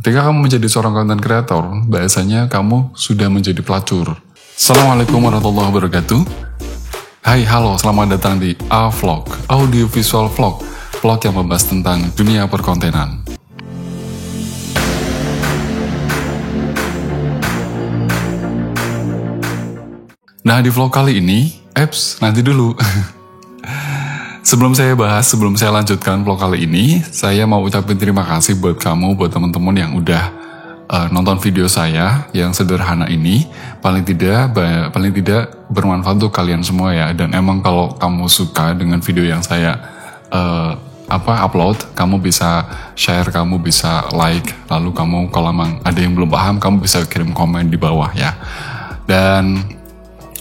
Ketika kamu menjadi seorang content creator, biasanya kamu sudah menjadi pelacur. Assalamualaikum warahmatullahi wabarakatuh. Hai, halo, selamat datang di A-Vlog, audio visual vlog, vlog yang membahas tentang dunia perkontenan. Nah, di vlog kali ini, nanti dulu. Sebelum saya lanjutkan vlog kali ini, saya mau ucapin terima kasih buat kamu, buat teman-teman yang udah nonton video saya yang sederhana ini. Paling tidak bermanfaat untuk kalian semua ya. Dan emang kalau kamu suka dengan video yang saya upload, kamu bisa share, kamu bisa like, lalu kamu kalau emang ada yang belum paham, kamu bisa kirim komen di bawah ya. Dan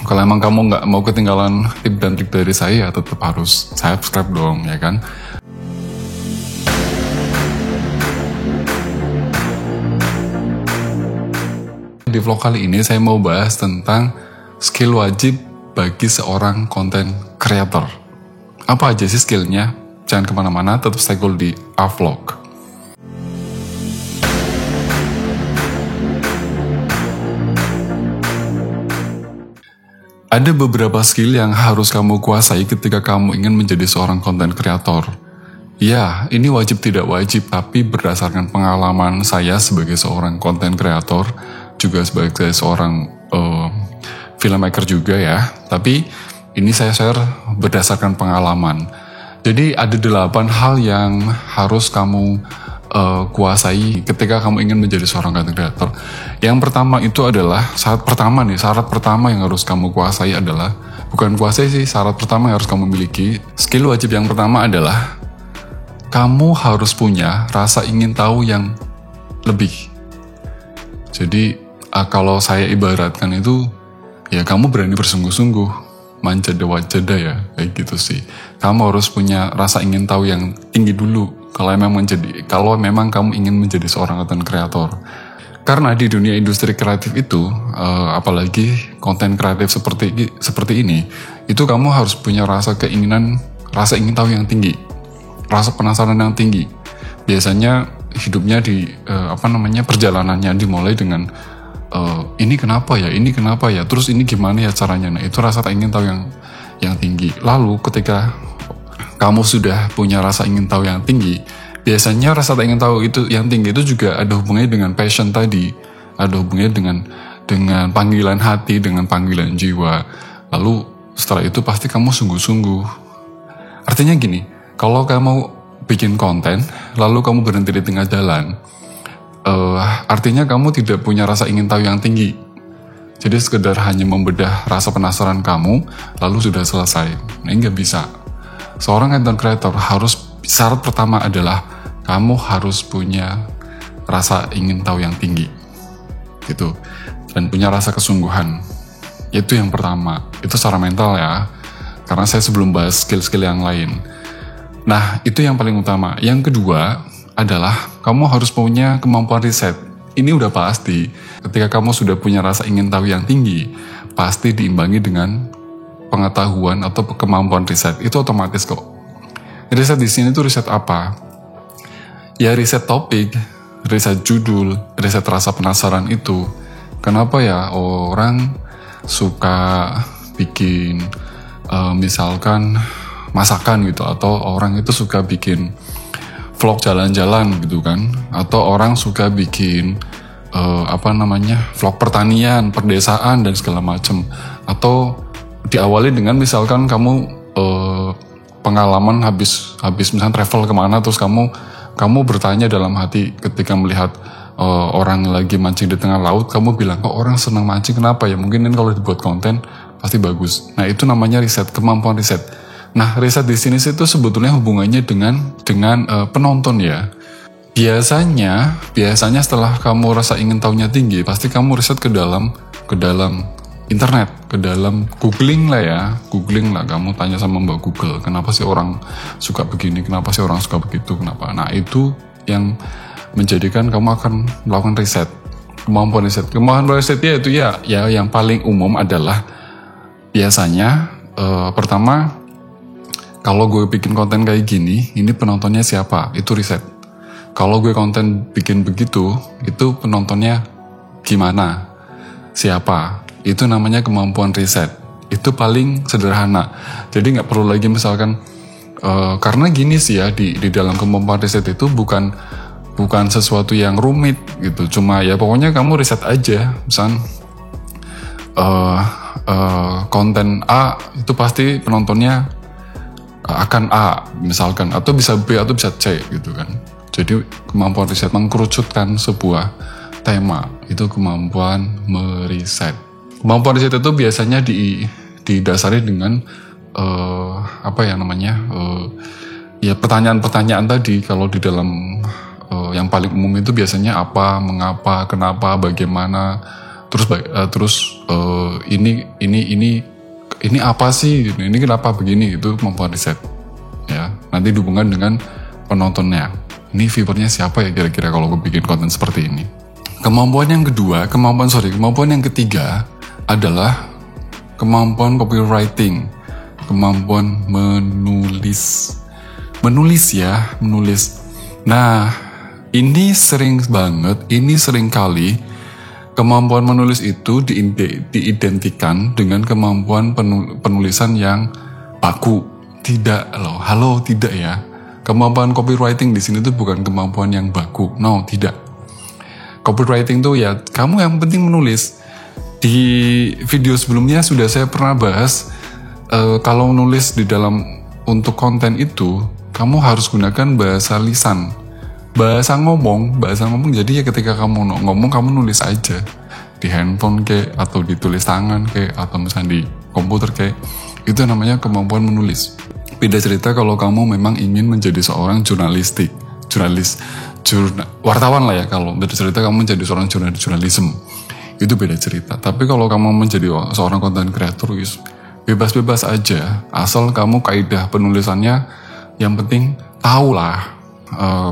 kalau emang kamu nggak mau ketinggalan tip dan trik dari saya, tetap harus subscribe dong, ya kan? Di vlog kali ini saya mau bahas tentang skill wajib bagi seorang content creator. Apa aja sih skillnya? Jangan kemana-mana, tetap stay cool di A-Vlog. Ada beberapa skill yang harus kamu kuasai ketika kamu ingin menjadi seorang content creator. Ya, ini wajib tidak wajib, tapi berdasarkan pengalaman saya sebagai seorang content creator, juga sebagai seorang filmmaker juga ya. Tapi ini saya share berdasarkan pengalaman. Jadi ada 8 hal yang harus kamu kuasai ketika kamu ingin menjadi seorang content creator. Yang pertama itu adalah syarat pertama yang harus kamu kuasai adalah, bukan kuasai sih, syarat pertama yang harus kamu miliki. Skill wajib yang pertama adalah kamu harus punya rasa ingin tahu yang lebih. Jadi kalau saya ibaratkan itu, ya kamu berani bersungguh-sungguh, manjada wajada ya, kayak gitu sih. Kamu harus punya rasa ingin tahu yang tinggi dulu kalau memang kamu ingin menjadi seorang content creator. Karena di dunia industri kreatif itu, apalagi konten kreatif seperti ini, itu kamu harus punya rasa ingin tahu yang tinggi, rasa penasaran yang tinggi. Biasanya hidupnya perjalanannya dimulai dengan ini kenapa ya, terus ini gimana ya caranya. Nah, itu rasa ingin tahu yang tinggi. Lalu ketika kamu sudah punya rasa ingin tahu yang tinggi, biasanya rasa ingin tahu itu yang tinggi itu juga ada hubungannya dengan passion tadi, ada hubungannya dengan panggilan hati, dengan panggilan jiwa. Lalu setelah itu pasti kamu sungguh-sungguh. Artinya gini, kalau kamu bikin konten, lalu kamu berhenti di tengah jalan, artinya kamu tidak punya rasa ingin tahu yang tinggi. Jadi sekedar hanya membedah rasa penasaran kamu, lalu sudah selesai. Nah, ini nggak bisa. Seorang content creator syarat pertama adalah kamu harus punya rasa ingin tahu yang tinggi, gitu, dan punya rasa kesungguhan. Itu yang pertama. Itu secara mental ya. Karena saya sebelum bahas skill-skill yang lain. Nah, itu yang paling utama. Yang kedua adalah kamu harus punya kemampuan riset. Ini udah pasti. Ketika kamu sudah punya rasa ingin tahu yang tinggi, pasti diimbangi dengan pengetahuan atau kemampuan riset. Itu otomatis kok. Riset di sini tuh riset apa? Ya riset topik, riset judul, riset rasa penasaran itu. Kenapa ya orang suka bikin misalkan masakan gitu, atau orang itu suka bikin vlog jalan-jalan gitu kan, atau orang suka bikin vlog pertanian, perdesaan dan segala macem. Atau diawali dengan misalkan kamu pengalaman habis misalnya travel kemana, terus kamu bertanya dalam hati ketika melihat orang lagi mancing di tengah laut, kamu bilang, kok orang senang mancing, kenapa ya? Mungkin kan kalau dibuat konten pasti bagus. Nah, itu namanya riset, kemampuan riset. Nah, riset di sini itu sebetulnya hubungannya dengan penonton ya. Biasanya setelah kamu rasa ingin tahunya tinggi, pasti kamu riset ke dalam internet, ke dalam googling lah. Kamu tanya sama Mbak Google, kenapa sih orang suka begini, kenapa sih orang suka begitu, kenapa. Nah, itu yang menjadikan kamu akan melakukan riset, kemampuan risetnya itu ya yang paling umum adalah biasanya pertama, kalau gue bikin konten kayak gini, ini penontonnya siapa? Itu riset. Kalau gue konten bikin begitu, itu penontonnya gimana? Siapa? Itu namanya kemampuan riset. Itu paling sederhana. Jadi nggak perlu lagi misalkan, karena gini sih ya, di dalam kemampuan riset itu bukan sesuatu yang rumit gitu. Cuma ya pokoknya kamu riset aja. Misal konten A itu pasti penontonnya akan A misalkan, atau bisa B atau bisa C gitu kan. Jadi kemampuan riset mengkerucutkan sebuah tema, itu kemampuan meriset. Kemampuan riset itu biasanya didasari dengan ya pertanyaan-pertanyaan tadi. Kalau di dalam yang paling umum itu biasanya apa, mengapa, kenapa, bagaimana, terus ini apa sih, ini kenapa begini, itu kemampuan riset ya. Nanti dihubungkan dengan penontonnya, ini viewernya siapa ya kira-kira kalau gue bikin konten seperti ini. Kemampuan yang ketiga adalah kemampuan copywriting, kemampuan menulis. Nah, ini sering kali kemampuan menulis itu diidentikan dengan kemampuan penulisan yang baku. Tidak ya. Kemampuan copywriting di sini tuh bukan kemampuan yang baku. No, tidak. Copywriting tuh ya kamu yang penting menulis. Di video sebelumnya sudah saya pernah bahas, kalau nulis di dalam untuk konten itu kamu harus gunakan bahasa lisan, bahasa ngomong. Jadi ya ketika kamu ngomong, kamu nulis aja di handphone kayak, atau ditulis tangan kayak, atau misalnya di komputer kayak. Itu namanya kemampuan menulis. Beda cerita kalau kamu memang ingin menjadi seorang wartawan lah ya. Kalau beda cerita kamu menjadi seorang jurnalisme, itu beda cerita. Tapi kalau kamu menjadi seorang content creator, bebas-bebas aja, asal kamu kaidah penulisannya, yang penting tahu lah,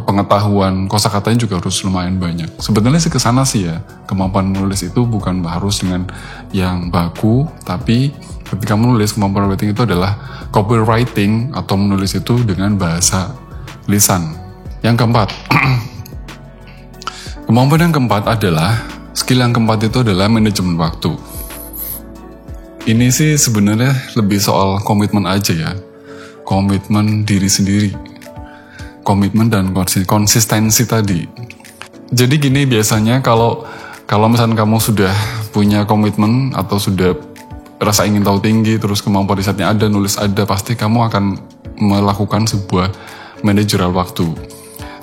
pengetahuan kosakatanya juga harus lumayan banyak. Sebenarnya sih kesana sih ya, kemampuan menulis itu bukan harus dengan yang baku, tapi ketika menulis, kemampuan writing itu adalah copywriting atau menulis itu dengan bahasa lisan. Yang keempat, kemampuan yang keempat adalah, skill yang keempat itu adalah manajemen waktu. Ini sih sebenarnya lebih soal komitmen aja ya. Komitmen diri sendiri. Komitmen dan konsistensi tadi. Jadi gini, biasanya kalau misalnya kamu sudah punya komitmen atau sudah rasa ingin tahu tinggi, terus kemampuan risetnya ada, nulis ada, pasti kamu akan melakukan sebuah manajerial waktu.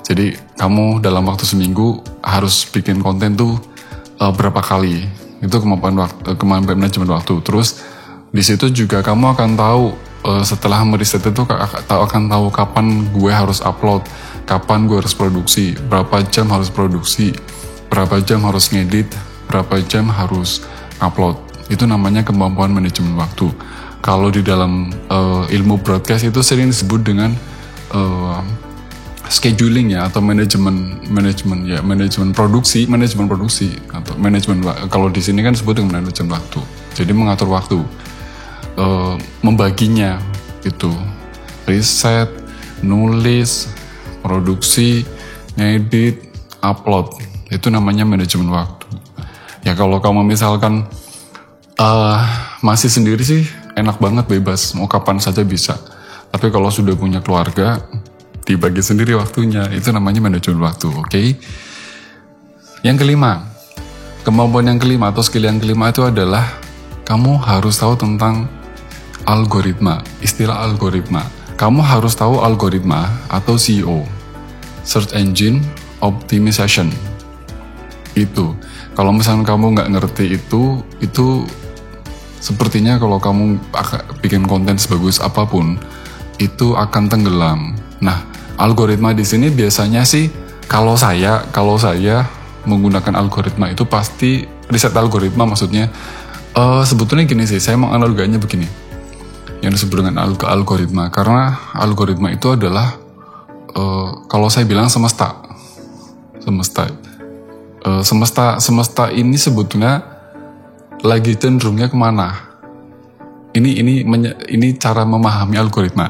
Jadi kamu dalam waktu seminggu harus bikin konten tuh berapa kali. Itu kemampuan manajemen waktu. Terus di situ juga kamu akan tahu, setelah meriset itu akan tahu kapan gue harus upload, kapan gue harus produksi, berapa jam harus produksi, berapa jam harus ngedit, berapa jam harus upload. Itu namanya kemampuan manajemen waktu. Kalau di dalam ilmu broadcast itu sering disebut dengan scheduling ya, atau manajemen produksi atau manajemen. Kalau di sini kan disebut dengan manajemen waktu. Jadi mengatur waktu, membaginya itu, riset, nulis, produksi, ngedit, upload. Itu namanya manajemen waktu. Ya kalau kamu misalkan masih sendiri sih enak banget, bebas, mau kapan saja bisa. Tapi kalau sudah punya keluarga, dibagi sendiri waktunya, itu namanya manajemen waktu, oke? Yang kelima, kemampuan yang kelima atau skill yang kelima itu adalah kamu harus tahu tentang algoritma, istilah algoritma. Kamu harus tahu algoritma atau SEO, Search Engine Optimization. Itu, kalau misalnya kamu nggak ngerti itu sepertinya kalau kamu bikin konten sebagus apapun, itu akan tenggelam. Nah, algoritma di sini biasanya sih, kalau saya menggunakan algoritma itu pasti riset algoritma, maksudnya sebetulnya gini sih, saya mau analoginya begini, yang disebut dengan algoritma, karena algoritma itu adalah kalau saya bilang semesta ini sebetulnya lagi cenderungnya kemana. Ini cara memahami algoritma.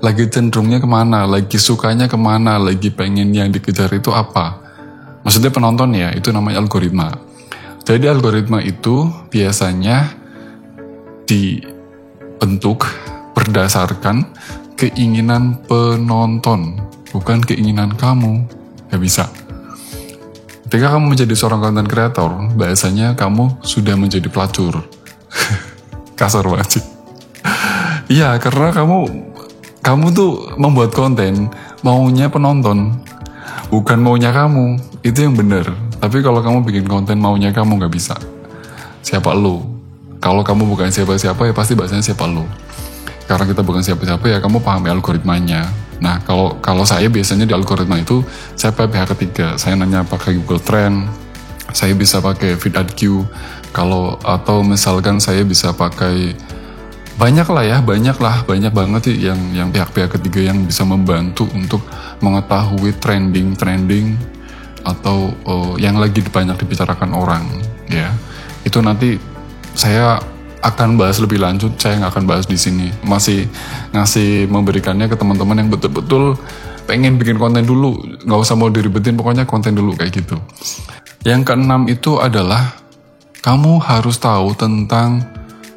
lagi cenderungnya kemana, lagi sukanya kemana, lagi pengen yang dikejar itu apa. Maksudnya penonton ya, itu namanya algoritma. Jadi algoritma itu biasanya dibentuk berdasarkan keinginan penonton, bukan keinginan kamu. Gak bisa. Ketika kamu menjadi seorang content creator, biasanya kamu sudah menjadi pelacur. Kasar banget sih. Iya, karena kamu tuh membuat konten maunya penonton, bukan maunya kamu. Itu yang benar. Tapi kalau kamu bikin konten maunya kamu, nggak bisa. Siapa lu? Kalau kamu bukan siapa-siapa ya pasti bahasanya siapa lu. Karena kita bukan siapa-siapa ya kamu pahami algoritmanya. Nah, kalau saya biasanya di algoritma itu saya pakai pihak ketiga. Saya nanya pakai Google Trend, saya bisa pakai FeedIQ, atau misalkan saya bisa pakai banyak banget sih yang pihak-pihak ketiga yang bisa membantu untuk mengetahui trending atau yang lagi banyak dibicarakan orang, ya. Itu nanti saya akan bahas lebih lanjut, saya nggak akan bahas di sini. Masih ngasih memberikannya ke teman-teman yang betul-betul pengen bikin konten dulu, nggak usah mau diribetin, pokoknya konten dulu kayak gitu. Yang keenam itu adalah kamu harus tahu tentang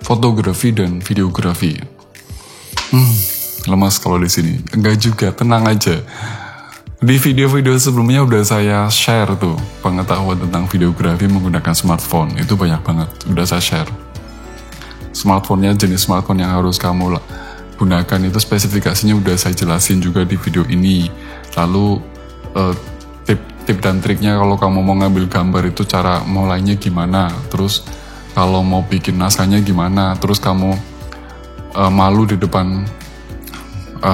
fotografi dan videografi. Lemas kalau di sini. Enggak juga, tenang aja. Di video-video sebelumnya udah saya share tuh pengetahuan tentang videografi menggunakan smartphone. Itu banyak banget, udah saya share. Smartphone-nya, jenis smartphone yang harus kamu gunakan itu spesifikasinya udah saya jelasin juga di video ini. Lalu tip dan triknya kalau kamu mau ngambil gambar itu cara mulainya gimana, terus kalau mau bikin naskahnya gimana, terus kamu malu di depan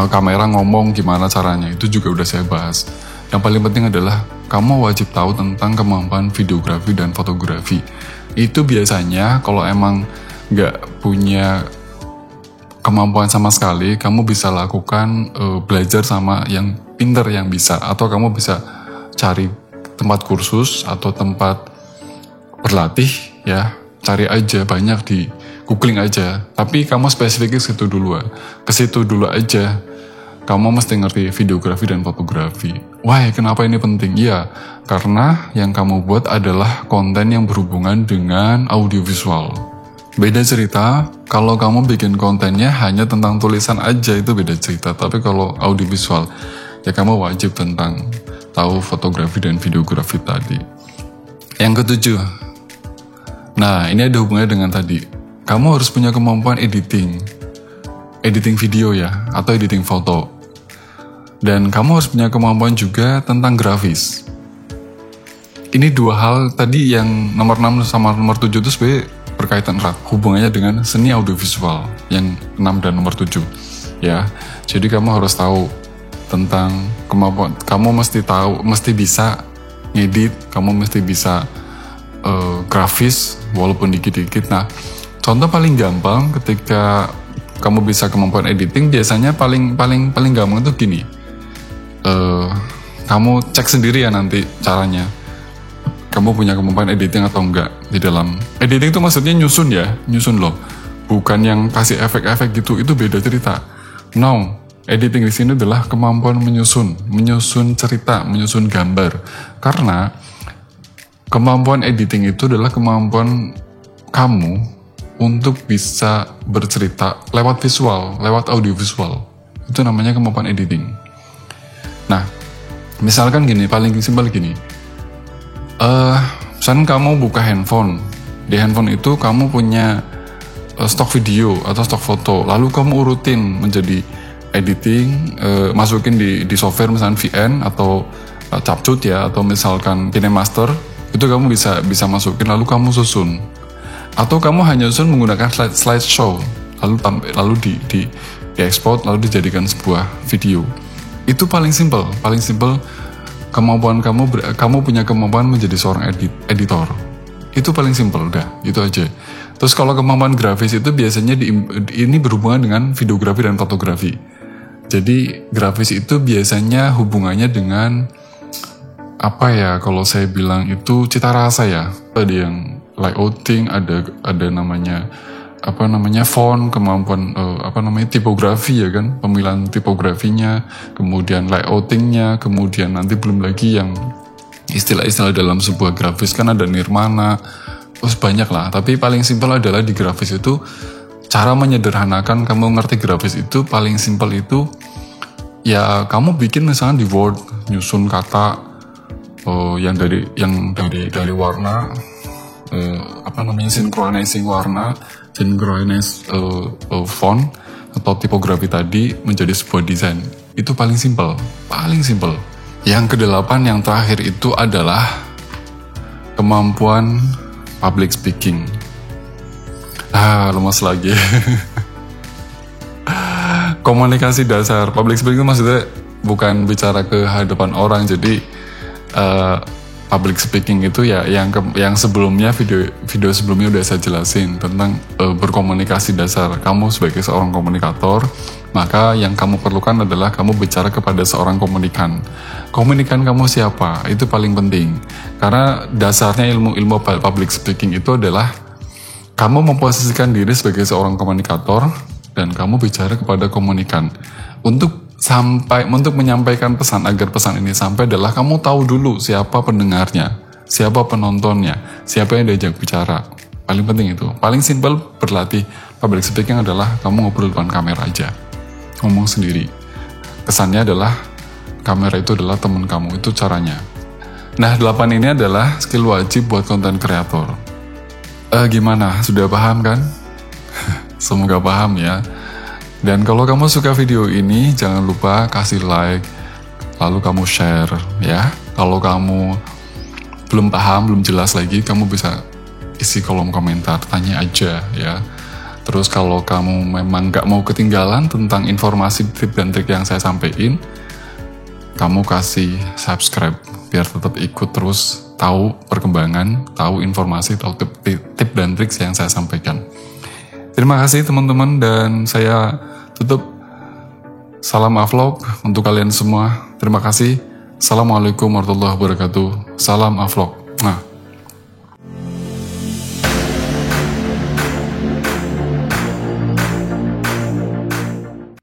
kamera ngomong gimana caranya, itu juga udah saya bahas. Yang paling penting adalah kamu wajib tahu tentang kemampuan videografi dan fotografi. Itu biasanya kalau emang nggak punya kemampuan sama sekali, kamu bisa lakukan belajar sama yang pinter yang bisa, atau kamu bisa cari tempat kursus atau tempat berlatih ya, cari aja banyak di googling aja, tapi kamu spesifik ke situ dulu aja. Kamu mesti ngerti videografi dan fotografi. Wah, kenapa ini penting? Iya, karena yang kamu buat adalah konten yang berhubungan dengan audiovisual. Beda cerita, kalau kamu bikin kontennya hanya tentang tulisan aja, itu beda cerita. Tapi kalau audiovisual, ya kamu wajib tahu fotografi dan videografi tadi. Yang ketujuh, nah ini ada hubungannya dengan tadi. Kamu harus punya kemampuan editing video ya, atau editing foto. Dan kamu harus punya kemampuan juga tentang grafis. Ini dua hal tadi yang nomor 6 sama nomor 7 itu sebenarnya berkaitan erat hubungannya dengan seni audiovisual yang 6 dan nomor 7 ya. Jadi kamu harus tahu tentang kemampuan, kamu mesti bisa ngedit, kamu mesti bisa grafis walaupun dikit-dikit. Nah, contoh paling gampang ketika kamu bisa kemampuan editing, biasanya paling gampang itu gini. Kamu cek sendiri ya nanti caranya. Kamu punya kemampuan editing atau enggak di dalam editing itu, maksudnya nyusun loh, bukan yang kasih efek-efek gitu, itu beda cerita. No, editing di sini adalah kemampuan menyusun cerita, menyusun gambar. Karena kemampuan editing itu adalah kemampuan kamu untuk bisa bercerita lewat visual, lewat audiovisual. Itu namanya kemampuan editing. Nah, misalkan gini, paling simpel gini. Misalkan kamu buka handphone. Di handphone itu kamu punya stok video atau stok foto. Lalu kamu urutin menjadi editing, masukin di software misalkan VN atau Capcut ya, atau misalkan KineMaster. Itu kamu bisa masukin, lalu kamu susun. Atau kamu hanya susun menggunakan slideshow. Lalu di export, lalu dijadikan sebuah video. Itu paling simple. Kemampuan kamu punya kemampuan menjadi seorang editor. Itu paling simple, udah, itu aja. Terus kalau kemampuan grafis itu biasanya ini berhubungan dengan videografi dan fotografi. Jadi grafis itu biasanya hubungannya dengan apa ya, kalau saya bilang itu cita rasa ya. Ada yang layouting, ada namanya font, kemampuan tipografi ya kan, pemilihan tipografinya, kemudian layoutingnya, kemudian nanti belum lagi yang istilah-istilah dalam sebuah grafis kan ada nirmana, terus banyak lah. Tapi paling simpel adalah di grafis itu cara menyederhanakan. Kamu ngerti grafis itu paling simpel itu ya kamu bikin misalnya di Word, nyusun kata yang dari warna, synchronizing warna, synchronize font atau tipografi tadi menjadi sebuah desain. Itu paling simpel. Yang kedelapan, yang terakhir itu adalah kemampuan public speaking. Lemas lagi. Komunikasi dasar. Public speaking itu maksudnya bukan bicara ke hadapan orang. Jadi public speaking itu ya yang sebelumnya video sebelumnya udah saya jelasin tentang berkomunikasi dasar. Kamu sebagai seorang komunikator, maka yang kamu perlukan adalah kamu bicara kepada seorang komunikan. Komunikan kamu siapa? Itu paling penting. Karena dasarnya ilmu public speaking itu adalah kamu memposisikan diri sebagai seorang komunikator dan kamu bicara kepada komunikan. Untuk menyampaikan pesan, agar pesan ini sampai adalah kamu tahu dulu siapa pendengarnya, siapa penontonnya, siapa yang diajak bicara. Paling penting itu. Paling simpel berlatih public speaking adalah kamu ngobrol depan kamera aja, ngomong sendiri. Kesannya adalah kamera itu adalah teman kamu, itu caranya. Nah, 8 ini adalah skill wajib buat konten kreator. Gimana? Sudah paham kan? Semoga paham ya. Dan kalau kamu suka video ini, jangan lupa kasih like, lalu kamu share ya. Kalau kamu belum paham, belum jelas lagi, kamu bisa isi kolom komentar, tanya aja ya. Terus kalau kamu memang gak mau ketinggalan tentang informasi, tip dan trik yang saya sampaikan, kamu kasih subscribe biar tetap ikut terus tahu perkembangan, tahu informasi, tahu tip dan trik yang saya sampaikan. Terima kasih teman-teman, dan saya tutup. Salam Avlog untuk kalian semua. Terima kasih. Assalamualaikum warahmatullahi wabarakatuh. Salam Avlog.